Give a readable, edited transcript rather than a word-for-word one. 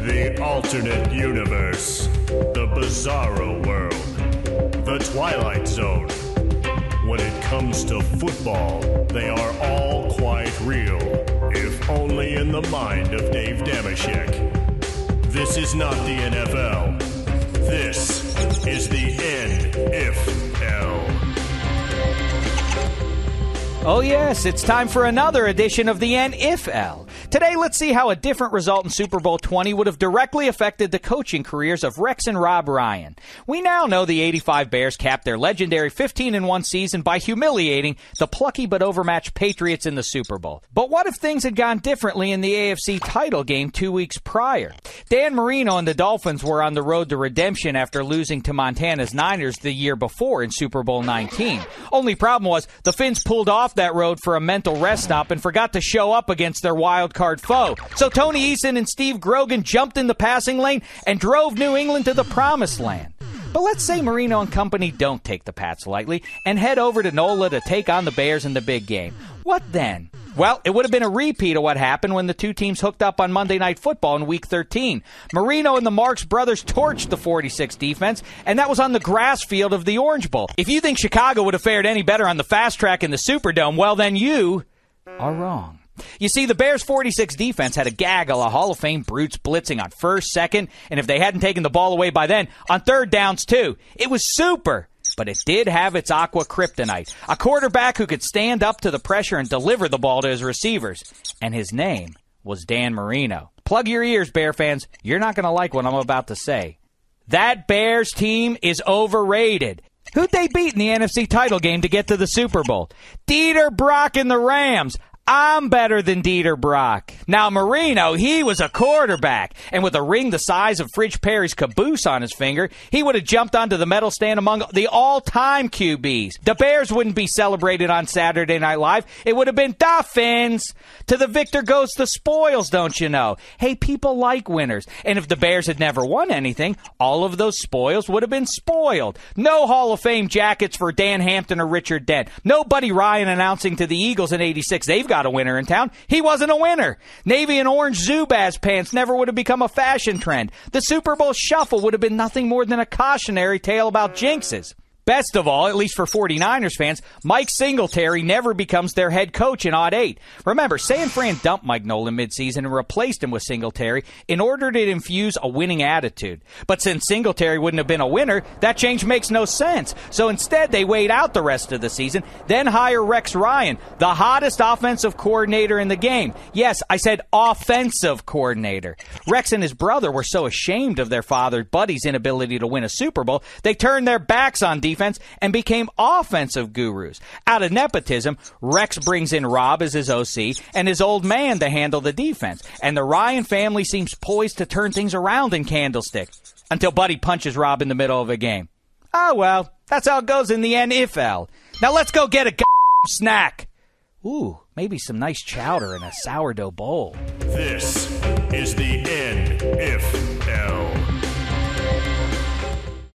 The alternate universe. The bizarro world. The Twilight Zone. When it comes to football, they are all quite real, if only in the mind of Dave Dameshek. This is not the NFL. This is the NFL. Oh yes, it's time for another edition of the NFL. Today, let's see how a different result in Super Bowl 20 would have directly affected the coaching careers of Rex and Rob Ryan. We now know the 85 Bears capped their legendary 15-1 season by humiliating the plucky but overmatched Patriots in the Super Bowl. But what if things had gone differently in the AFC title game 2 weeks prior? Dan Marino and the Dolphins were on the road to redemption after losing to Montana's Niners the year before in Super Bowl 19. Only problem was the Finns pulled off that road for a mental rest stop and forgot to show up against their wild card foe. So Tony Eason and Steve Grogan jumped in the passing lane and drove New England to the promised land. But let's say Marino and company don't take the Pats lightly and head over to NOLA to take on the Bears in the big game. What then? Well, it would have been a repeat of what happened when the two teams hooked up on Monday Night Football in Week 13. Marino and the Marks brothers torched the 46 defense, and that was on the grass field of the Orange Bowl. If you think Chicago would have fared any better on the fast track in the Superdome, well, then you are wrong. You see, the Bears' 46 defense had a gaggle of Hall of Fame brutes blitzing on first, second, and if they hadn't taken the ball away by then, on third downs too. It was super. But it did have its aqua kryptonite, a quarterback who could stand up to the pressure and deliver the ball to his receivers. And his name was Dan Marino. Plug your ears, Bear fans. You're not going to like what I'm about to say. That Bears team is overrated. Who'd they beat in the NFC title game to get to the Super Bowl? Dieter Brock and the Rams. I'm better than Dieter Brock. Now, Marino, he was a quarterback, and with a ring the size of Fridge Perry's caboose on his finger, he would have jumped onto the medal stand among the all-time QBs. The Bears wouldn't be celebrated on Saturday Night Live. It would have been Dolphins. To the victor goes the spoils, don't you know? Hey, people like winners, and if the Bears had never won anything, all of those spoils would have been spoiled. No Hall of Fame jackets for Dan Hampton or Richard Dent. No Buddy Ryan announcing to the Eagles in '86 they've got a winner in town. He wasn't a winner. Navy and orange Zubaz pants never would have become a fashion trend. The Super Bowl shuffle would have been nothing more than a cautionary tale about jinxes. Best of all, at least for 49ers fans, Mike Singletary never becomes their head coach in Odd 8. Remember, San Fran dumped Mike Nolan midseason and replaced him with Singletary in order to infuse a winning attitude. But since Singletary wouldn't have been a winner, that change makes no sense. So instead, they wait out the rest of the season, then hire Rex Ryan, the hottest offensive coordinator in the game. Yes, I said offensive coordinator. Rex and his brother were so ashamed of their father Buddy's inability to win a Super Bowl, they turned their backs on defense and became offensive gurus. Out of nepotism, Rex brings in Rob as his OC and his old man to handle the defense. And the Ryan family seems poised to turn things around in Candlestick until Buddy punches Rob in the middle of a game. Oh, well, that's how it goes in the NFL. Now let's go get a snack. Ooh, maybe some nice chowder in a sourdough bowl. This is the NFL.